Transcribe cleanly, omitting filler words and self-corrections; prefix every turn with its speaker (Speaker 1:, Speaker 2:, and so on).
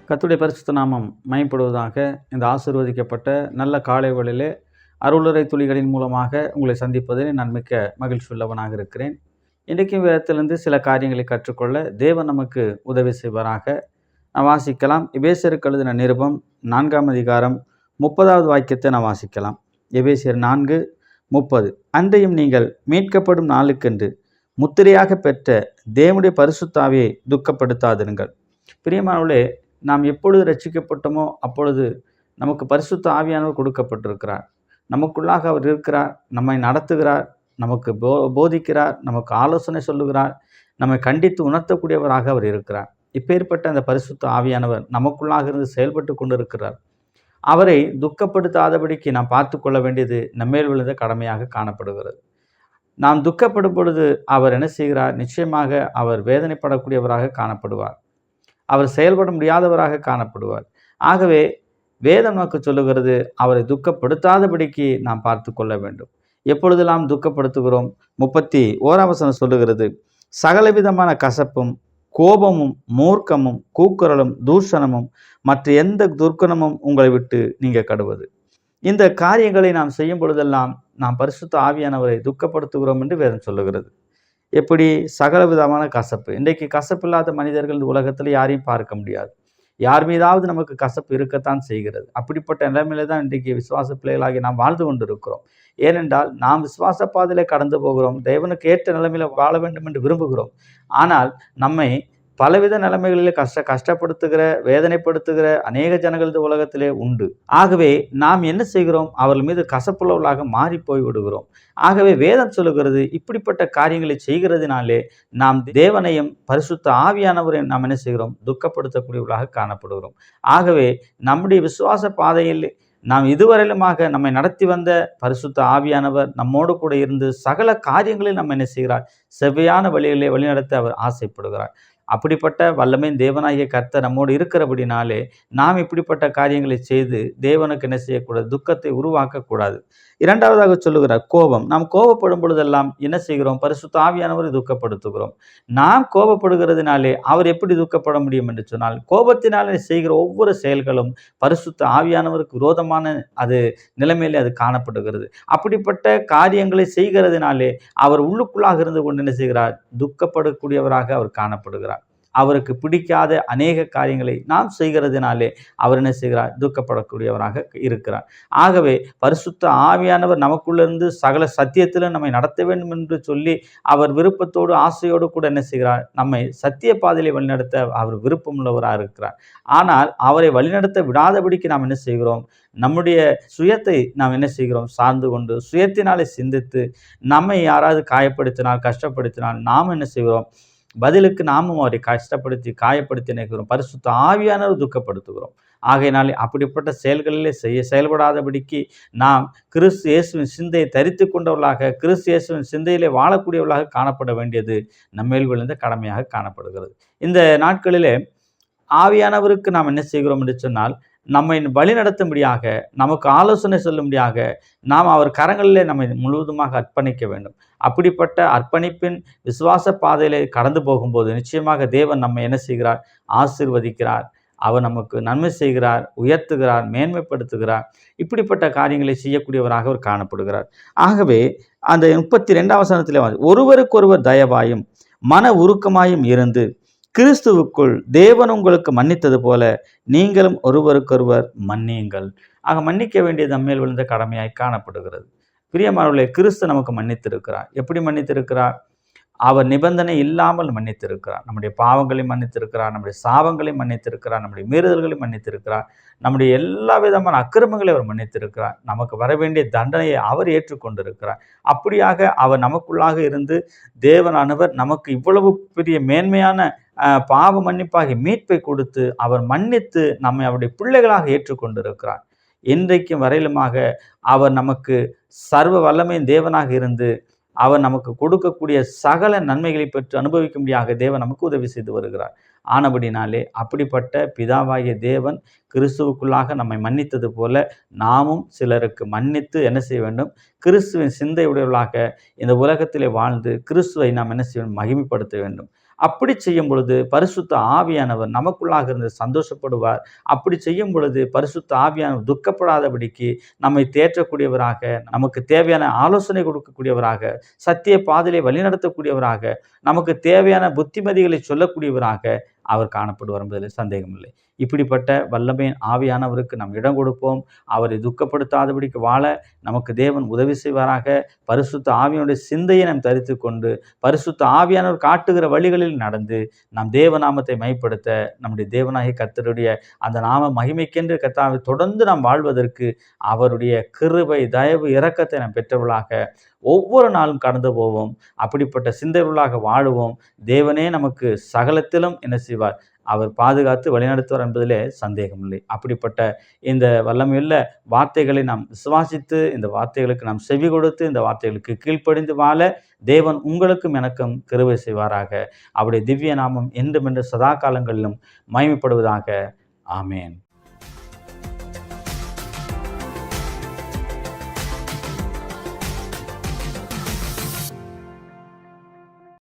Speaker 1: கர்த்தருடைய பரிசுத்த நாமம் மகிமைப்படுவதாக. இந்த ஆசீர்வதிக்கப்பட்ட நல்ல காலை வேளையிலே அருளுரை துளிகளின் மூலமாக உங்களை சந்திப்பதில் நான் மிக்க மகிழ்ச்சி உள்ளவனாக இருக்கிறேன். இன்றைக்கும் வேதத்திலிருந்து சில காரியங்களை கற்றுக்கொள்ள தேவன் நமக்கு உதவி செய்வாராக. நான் வாசிக்கலாம். எபேசியருக்கு எழுதின நிருபம் 4ஆம் அதிகாரம் 30வது வாக்கியத்தை நான் வாசிக்கலாம். எபேசியர் 4:30. அன்றையும் நீங்கள் மீட்கப்படும் நாளுக்கென்று முத்திரையாக பெற்ற தேவனுடைய பரிசுத்த ஆவியை துக்கப்படுத்தாதிருங்கள். பிரியமானவர்களே, நாம் எப்பொழுது ரட்சிக்கப்பட்டோமோ அப்பொழுது நமக்கு பரிசுத்த ஆவியானவர் கொடுக்கப்பட்டிருக்கிறார். நமக்குள்ளாக அவர் இருக்கிறார், நம்மை நடத்துகிறார், நமக்கு போதிக்கிறார், நமக்கு ஆலோசனை சொல்லுகிறார், நம்மை கண்டித்து உணர்த்தக்கூடியவராக அவர் இருக்கிறார். இப்பேற்பட்ட அந்த பரிசுத்த ஆவியானவர் நமக்குள்ளாக இருந்து செயல்பட்டு கொண்டிருக்கிறார். அவரை துக்கப்படுத்தாதபடிக்கு நாம் பார்த்து கொள்ள வேண்டியது நம்மேல் விழுந்த கடமையாக காணப்படுகிறது. நாம் துக்கப்படும் பொழுது அவர் என்ன செய்கிறார்? நிச்சயமாக அவர் வேதனைப்படக்கூடியவராக காணப்படுவார். அவர் செயல்பட முடியாதவராக காணப்படுவார். ஆகவே வேதம் நமக்கு சொல்லுகிறது, அவரை துக்கப்படுத்தாதபடிக்கு நாம் பார்த்து கொள்ள வேண்டும். எப்பொழுதெல்லாம் துக்கப்படுத்துகிறோம்? 31ஆம் வசனம் சொல்லுகிறது, சகலவிதமான கசப்பும் கோபமும் மூர்க்கமும் கூக்குரலும் தூஷணமும் மற்ற எந்த துர்க்குணமும் உங்களை விட்டு நீங்க கடுவது. இந்த காரியங்களை நாம் செய்யும் பொழுதெல்லாம் நாம் பரிசுத்த ஆவியானவரை துக்கப்படுத்துகிறோம் என்று வேதம் சொல்லுகிறது. எப்படி? சகலவிதமான கசப்பு. இன்றைக்கு கசப்பு இல்லாத மனிதர்கள் இந்த உலகத்தில் யாரையும் பார்க்க முடியாது. யார் மீதாவது நமக்கு கசப்பு இருக்கத்தான் செய்கிறது. அப்படிப்பட்ட நிலைமையில தான் இன்றைக்கு விசுவாச பிள்ளைகளாகி நாம் வாழ்ந்து கொண்டிருக்கிறோம். ஏனென்றால் நாம் விசுவாச பாதையிலே கடந்து போகிறோம். தேவனுக்கு ஏற்ற நிலைமையில வாழ வேண்டும் என்று விரும்புகிறோம். ஆனால் நம்மை பலவித நிலைமைகளிலே கஷ்டப்படுத்துகிற வேதனைப்படுத்துகிற அநேக ஜனங்கள் இந்த உலகத்திலே உண்டு. ஆகவே நாம் என்ன செய்கிறோம்? அவர்கள் மீது கசப்புள்ளவர்களாக மாறி போய் விடுகிறோம். ஆகவே வேதம் சொல்லுகிறது, இப்படிப்பட்ட காரியங்களை செய்கிறதுனாலே நாம் தேவனையும் பரிசுத்த ஆவியானவரையும் நாம் என்ன செய்கிறோம்? துக்கப்படுத்தக்கூடியவர்களாக காணப்படுகிறோம். ஆகவே நம்முடைய விசுவாச பாதையில் நாம் இதுவரையிலுமாக நம்மை நடத்தி வந்த பரிசுத்த ஆவியானவர் நம்மோடு கூட இருந்து சகல காரியங்களில் நம்ம என்ன செய்கிறார்? செவ்வையான வழிகளிலே வழிநடத்த அவர் ஆசைப்படுகிறார். அப்படிப்பட்ட வல்லமையின் தேவனாகிய கர்த்தர் நம்மோடு இருக்கிறபடினாலே நாம் இப்படிப்பட்ட காரியங்களை செய்து தேவனுக்கு என்ன செய்யக்கூடாது? துக்கத்தை உருவாக்கக்கூடாது. இரண்டாவதாக சொல்லுகிறார் கோபம். நாம் கோபப்படும் பொழுதெல்லாம் என்ன செய்கிறோம்? பரிசுத்த ஆவியானவரை துக்கப்படுத்துகிறோம். நாம் கோபப்படுகிறதுனாலே அவர் எப்படி துக்கப்பட முடியும் என்று சொன்னால், கோபத்தினாலே செய்கிற ஒவ்வொரு செயல்களும் பரிசுத்த ஆவியானவருக்கு விரோதமான அது நிலைமையிலே அது காணப்படுகிறது. அப்படிப்பட்ட காரியங்களை செய்கிறதுனாலே அவர் உள்ளுக்குள்ளாக இருந்து கொண்டு என்ன செய்கிறார்? துக்கப்படக்கூடியவராக அவர் காணப்படுகிறார். அவருக்கு பிடிக்காத அநேக காரியங்களை நாம் செய்கிறதுனாலே அவர் என்ன செய்கிறார்? துக்கப்படக்கூடியவராக இருக்கிறார். ஆகவே பரிசுத்த ஆவியானவர் நமக்குள்ளிருந்து சகல சத்தியத்திலும் நம்மை நடத்த வேண்டும் என்று சொல்லி அவர் விருப்பத்தோடு ஆசையோடு கூட என்ன செய்கிறார்? நம்மை சத்திய பாதையிலே வழிநடத்த அவர் விருப்பமுள்ளவராக இருக்கிறார். ஆனால் அவரை வழிநடத்த விடாதபடிக்கு நாம் என்ன செய்கிறோம்? நம்முடைய சுயத்தை நாம் என்ன செய்கிறோம்? சார்ந்து கொண்டு சுயத்தினாலே சிந்தித்து நம்மை யாராவது காயப்படுத்தினால் கஷ்டப்படுத்தினால் நாம் என்ன செய்கிறோம்? பதிலுக்கு நாமும் அவரை கஷ்டப்படுத்தி காயப்படுத்தி நினைக்கிறோம். பரிசுத்த ஆவியானவர் துக்கப்படுத்துகிறோம். ஆகையினாலே அப்படிப்பட்ட செயல்களிலே செயல்படாதபடிக்கு நாம் கிறிஸ்து இயேசுவின் சிந்தையை தரித்து கொண்டவர்களாக, கிறிஸ்து இயேசுவின் சிந்தையிலே வாழக்கூடியவர்களாக காணப்பட வேண்டியது நம்மேல் விழுந்த கடமையாக காணப்படுகிறது. இந்த நாட்களிலே ஆவியானவருக்கு நாம் என்ன செய்கிறோம் என்று சொன்னால், நம்மை வழிநடத்தும்படியாக, நமக்கு ஆலோசனை சொல்லும்படியாக நாம் அவர் கரங்களிலே நம்மை முழுவதுமாக அர்ப்பணிக்க வேண்டும். அப்படிப்பட்ட அர்ப்பணிப்பின் விசுவாச பாதையிலே கடந்து போகும்போது நிச்சயமாக தேவன் நம்மை என்ன செய்கிறார்? ஆசீர்வதிக்கிறார். அவர் நமக்கு நன்மை செய்கிறார், உயர்த்துகிறார், மேன்மைப்படுத்துகிறார். இப்படிப்பட்ட காரியங்களை செய்யக்கூடியவராக அவர் காணப்படுகிறார். ஆகவே அந்த 32ஆம் வசனத்திலே ஒருவருக்கொருவர் தயவாயும் மன உருக்கமாயும் இருந்து கிறிஸ்துவுக்குள் தேவன் உங்களுக்கு மன்னித்தது போல நீங்களும் ஒருவருக்கொருவர் மன்னியுங்கள். ஆக மன்னிக்க வேண்டியது நம்மேல் விழுந்த கடமையாய் காணப்படுகிறது. பிரியமானவர்களே, கிறிஸ்து நமக்கு மன்னித்திருக்கிறார். எப்படி மன்னித்திருக்கிறார்? அவர் நிபந்தனை இல்லாமல் மன்னித்திருக்கிறார். நம்முடைய பாவங்களை மன்னித்திருக்கிறார், நம்முடைய சாபங்களை மன்னித்திருக்கிறார், நம்முடைய மீறுதல்களை மன்னித்திருக்கிறார், நம்முடைய எல்லா விதமான அக்கிரமங்களை அவர் மன்னித்திருக்கிறார். நமக்கு வர வேண்டிய தண்டனையை அவர் ஏற்றுக்கொண்டிருக்கிறார். அப்படியாக அவர் நமக்குள்ளாக இருந்து தேவனானவர் நமக்கு இவ்வளவு பெரிய மேன்மையான பாவ மன்னிப்பாகி மீட்பை கொடுத்து அவர் மன்னித்து நம்மை அவருடைய பிள்ளைகளாக ஏற்றுக்கொண்டிருக்கிறார். இன்றைக்கும் வரையிலுமாக அவர் நமக்கு சர்வ வல்லமையின் தேவனாக இருந்து அவர் நமக்கு கொடுக்கக்கூடிய சகல நன்மைகளை பெற்று அனுபவிக்கும்படியாக தேவன் நமக்கு உதவி செய்து வருகிறார். ஆனபடினாலே அப்படிப்பட்ட பிதாவாகிய தேவன் கிறிஸ்துவுக்குள்ளாக நம்மை மன்னித்தது போல நாமும் சிலருக்கு மன்னித்து என்ன செய்ய வேண்டும்? கிறிஸ்துவின் சிந்தை உடையவர்களாக இந்த உலகத்திலே வாழ்ந்து கிறிஸ்துவை நாம் என்ன செய்ய வேண்டும்? மகிமைப்படுத்த வேண்டும். அப்படி செய்யும் பொழுது பரிசுத்த ஆவியானவர் நமக்குள்ளாக இருந்து சந்தோஷப்படுவார். அப்படி செய்யும் பொழுது பரிசுத்த ஆவியானவர் துக்கப்படாதபடிக்கு நம்மை தேற்றக்கூடியவராக, நமக்கு தேவையான ஆலோசனை கொடுக்கக்கூடியவராக, சத்திய பாதையிலே வழிநடத்தக்கூடியவராக, நமக்கு தேவையான புத்திமதிகளை சொல்லக்கூடியவராக அவர் காணப்படுவார் என்பதில் சந்தேகமில்லை. இப்படிப்பட்ட வல்லமையின் ஆவியானவருக்கு நாம் இடம் கொடுப்போம். அவரை துக்கப்படுத்தாதபடிக்கு வாழ நமக்கு தேவன் உதவி செய்வாராக. பரிசுத்த ஆவியானுடைய சிந்தையை நாம் தரித்து கொண்டு பரிசுத்த ஆவியானவர் காட்டுகிற வழிகளில் நடந்து நாம் தேவநாமத்தை மைப்படுத்த நம்முடைய தேவனாகிய கர்த்தருடைய அந்த நாம மகிமைக்கென்று கர்த்தாவை தொடர்ந்து நாம் வாழ்வதற்கு அவருடைய கிருபை, தயவு, இரக்கத்தை நாம் பெற்றவர்களாக ஒவ்வொரு நாளும் கடந்து போவோம். அப்படிப்பட்ட சிந்தையுள்ளாக வாழுவோம். தேவனே நமக்கு சகலத்திலும் என்ன செய்வார்? அவர் பாதுகாத்து வழிநடத்துவார் என்பதிலே சந்தேகமில்லை. அப்படிப்பட்ட இந்த வல்லமையுள்ள வார்த்தைகளை நாம் விசுவாசித்து இந்த வார்த்தைகளுக்கு நாம் செவி கொடுத்து இந்த வார்த்தைகளுக்கு கீழ்ப்படிந்து வாழ தேவன் உங்களுக்கும் எனக்கும் கிருபை செய்வாராக. அவருடைய திவ்ய நாமம் என்றும் என்று சதா காலங்களிலும் மகிமைப்படுவதாக. ஆமேன்.